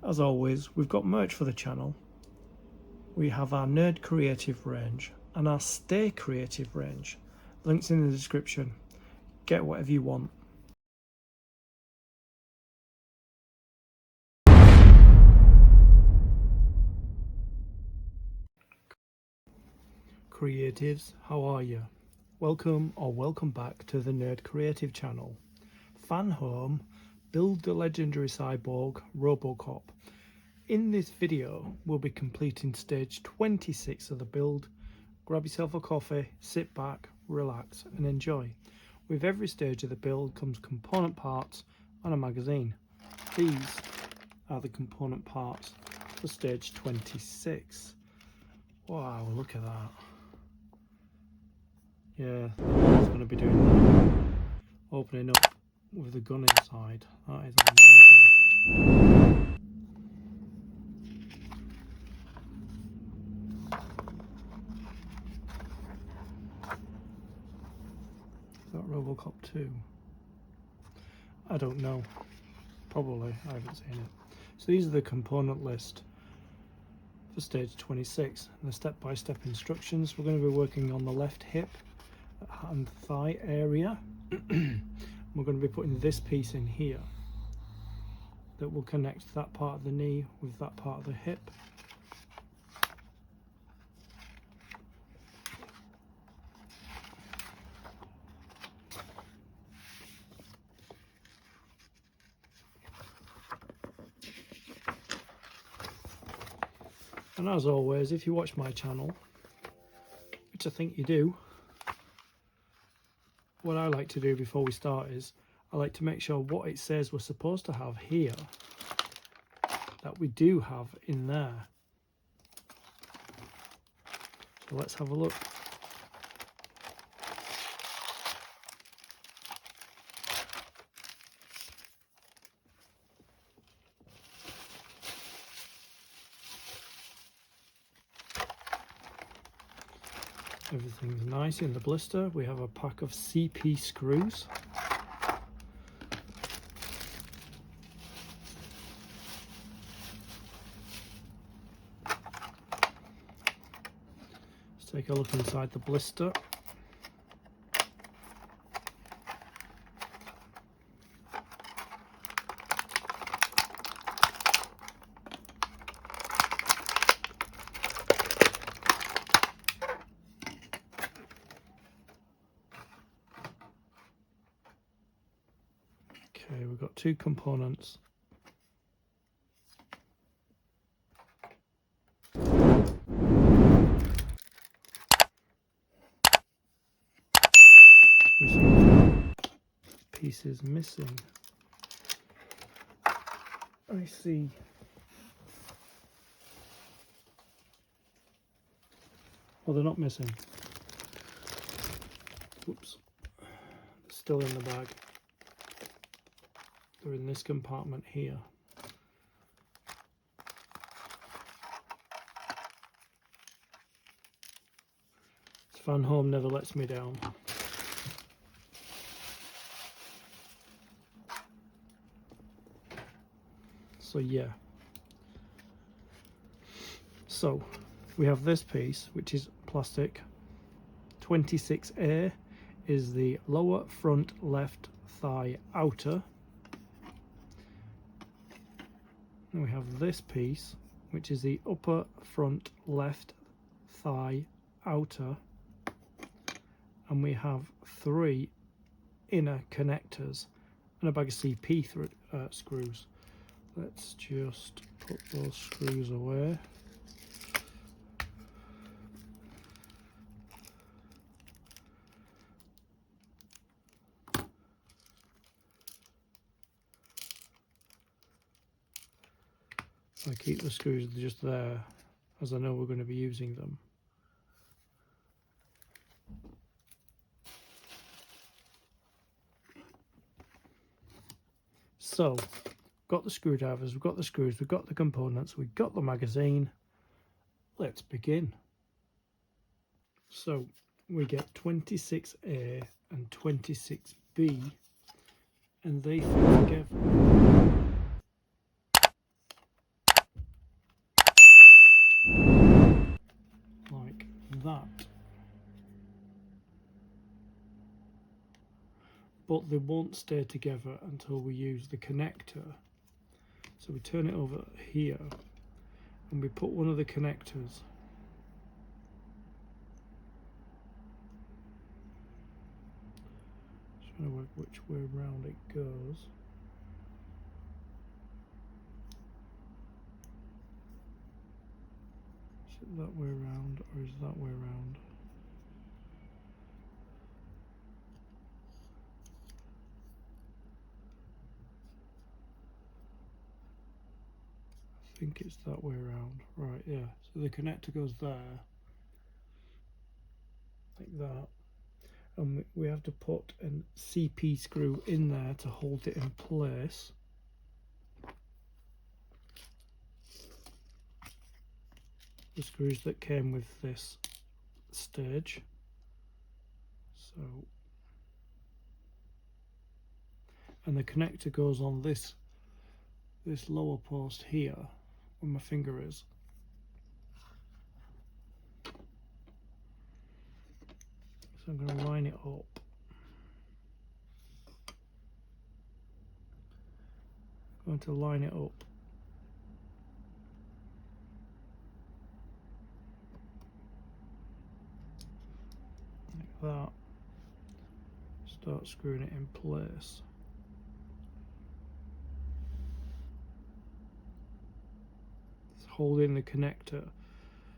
As always, we've got merch for the channel. We have our Nerd Creative range and our Stay Creative range. Links in the description. Get whatever you want. Creatives, how are you? Welcome or welcome back to the Nerd Creative channel. Fanhome, build the legendary cyborg Robocop. In this video, we'll be completing stage 26 of the build. Grab yourself a coffee, sit back, relax and enjoy. With every stage of the build comes component parts and a magazine. These are the component parts for stage 26. Wow, look at that. Yeah, I'm going to be doing that. Opening up with the gun inside. That is amazing. Is that Robocop 2? I don't know. Probably. I haven't seen it. So these are the component list for stage 26. And the step-by-step instructions. We're going to be working on the left hip and thigh area. We're going to be putting this piece in here that will connect that part of the knee with that part of the hip. And as always, if you watch my channel, which I think you do, what I like to do before we start is I like to make sure what it says we're supposed to have here, that we do have in there. So let's have a look. Everything's nice in the blister. We have a pack of CP screws. Let's take a look inside the blister. Okay, we've got two components. We see pieces missing. I see. Well, they're not missing. Oops. They're still in the bag. They're in this compartment here. Fanhome never lets me down. So yeah. So we have this piece, which is plastic. 26A is the lower front left thigh outer. And we have this piece, which is the upper front left thigh outer. And we have 3 inner connectors and a bag of CP screws. Let's just put those screws away. I keep the screws just there, as I know we're going to be using them. So, got the screwdrivers, we've got the screws, we've got the components, we've got the magazine. Let's begin. So, we get 26A and 26B, and they fit together. but they won't stay together until we use the connector. So we turn it over here and we put one of the connectors trying to work which way around it goes. Is it that way around or is it that way around? I think it's that way around. Right, yeah. So the connector goes there, like that. And we have to put an CP screw in there to hold it in place. The screws that came with this stage. So, and the connector goes on this lower post here where my finger is. So I'm going to line it up. I'm going to line it up. Like that. Start screwing it in place. It's holding the connector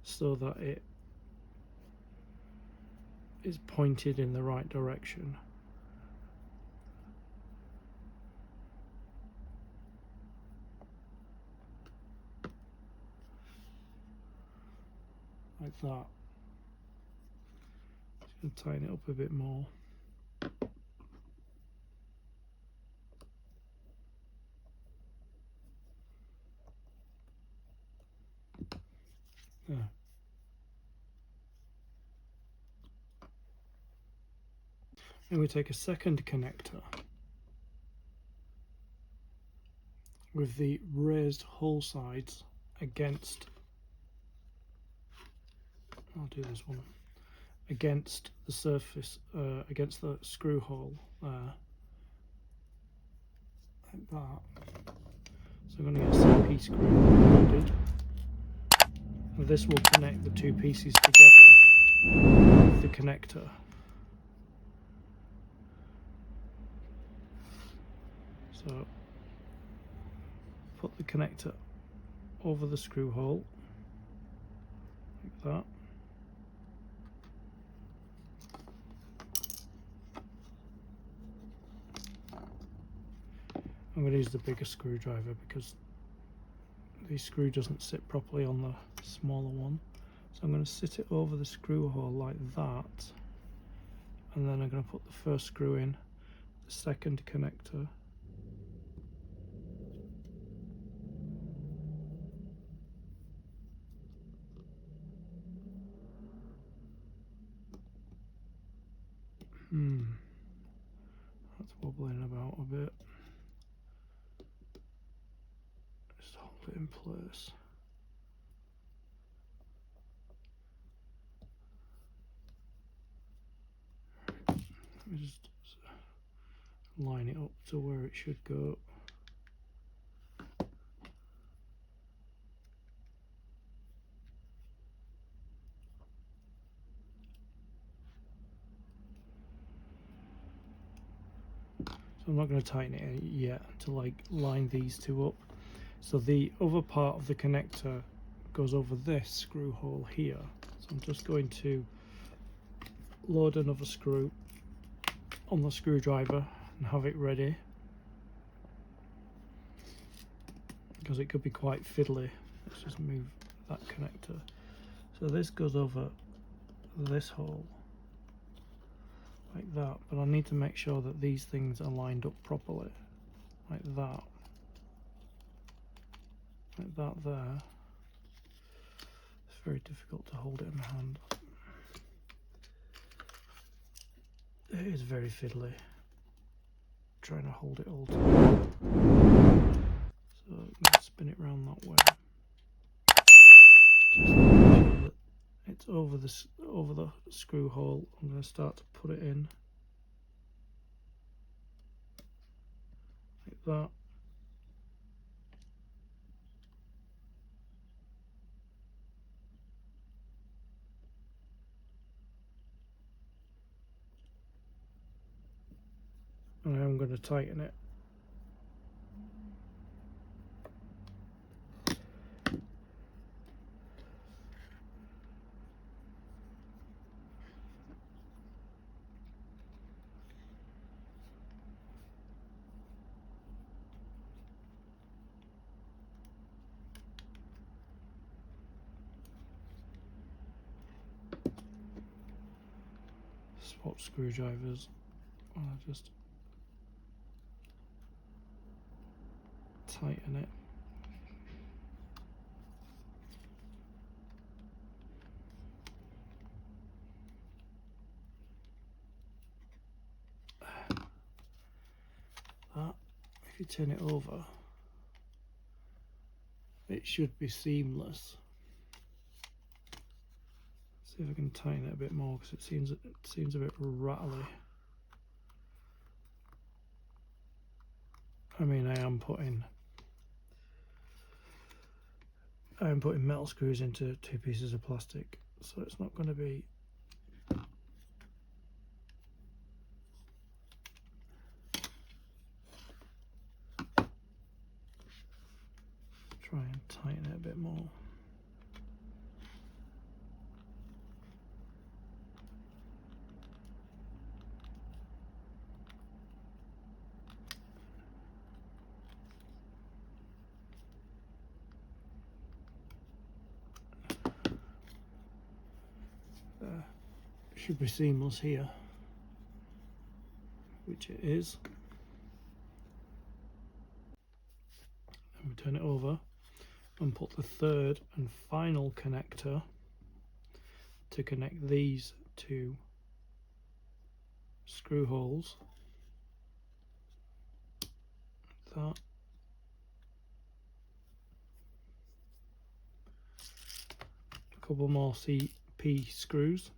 so that it is pointed in the right direction. Like that. Just going to tighten it up a bit more. There. And we take a second connector with the raised hole sides against, I'll do this one, against the surface, against the screw hole there, like that. So I'm going to get a CP screw loaded, and this will connect the two pieces together with the connector. So put the connector over the screw hole, like that. I'm going to use the bigger screwdriver because the screw doesn't sit properly on the smaller one. So I'm going to sit it over the screw hole like that, and then I'm going to put the first screw in, the second connector, that's wobbling about a bit. Just hold it in place. Let me just line it up to where it should go. So I'm not going to tighten it yet until I line these two up. So the other part of the connector goes over this screw hole here. So I'm just going to load another screw on the screwdriver and have it ready, because it could be quite fiddly. Let's just move that connector. So this goes over this hole like that, but I need to make sure that these things are lined up properly, like that there. It's very difficult to hold it in my hand. It is very fiddly trying to hold it all together. So I'm going to spin it around that way. Just make sure that it's over the screw hole. I'm going to start to put it in. that. And I'm going to tighten it. Swap screwdrivers. I'll just tighten it. That, if you turn it over, it should be seamless. See if I can tighten it a bit more, because it seems a bit rattly. I mean, I am putting metal screws into 2 pieces of plastic, so it's not going to be try and tighten it a bit more. There. It should be seamless here, which it is. And we turn it over and put the third and final connector to connect these 2 screw holes. That. A couple more CP screws.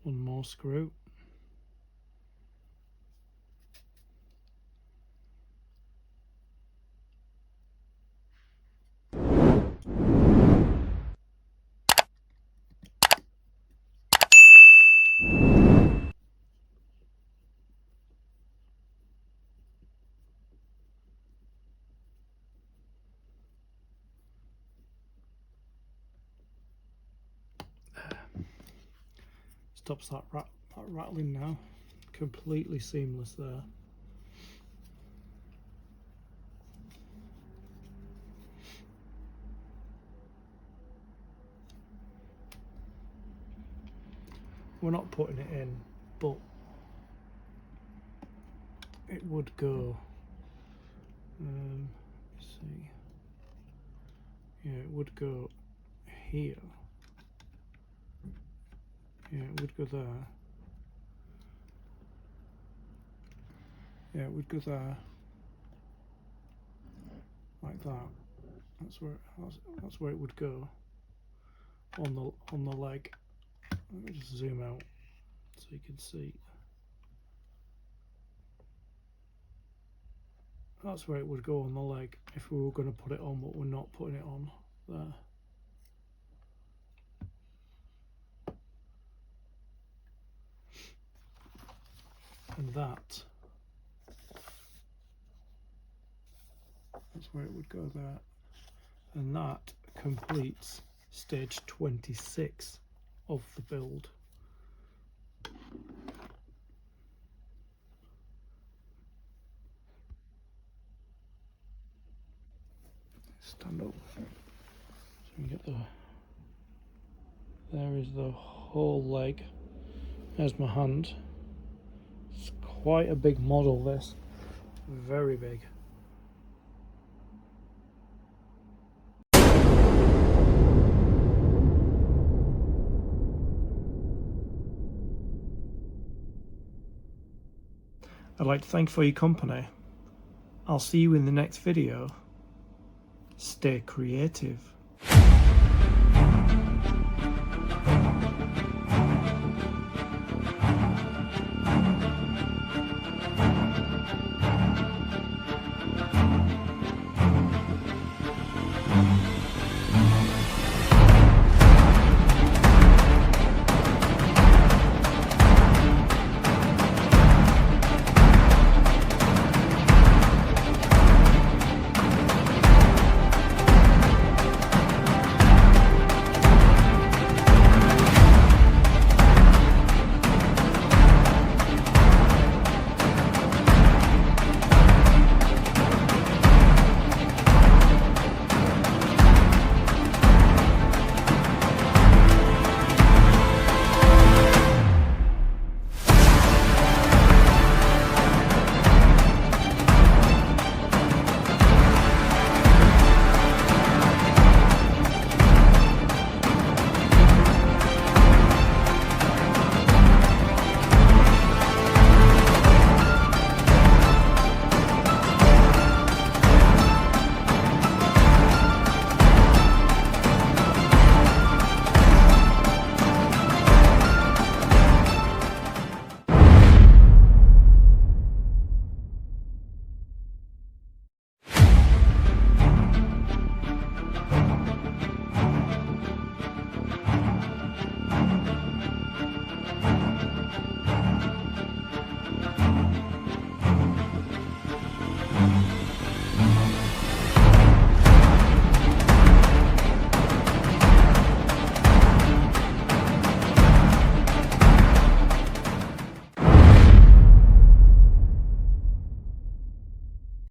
One more screw. Stops that rattling now. Completely seamless there. We're not putting it in, but it would go. Let's see. Yeah, it would go here. Yeah, it would go there. Yeah, it would go there, like that. That's where it would go on the leg. Let me just zoom out so you can see. That's where it would go on the leg if we were going to put it on, but we're not putting it on there. And that's where it would go there. And that completes stage 26. of the build. Stand up. So you get there is the whole leg. There's my hand. It's quite a big model, this. Very big. I'd like to thank you for your company. I'll see you in the next video. Stay creative.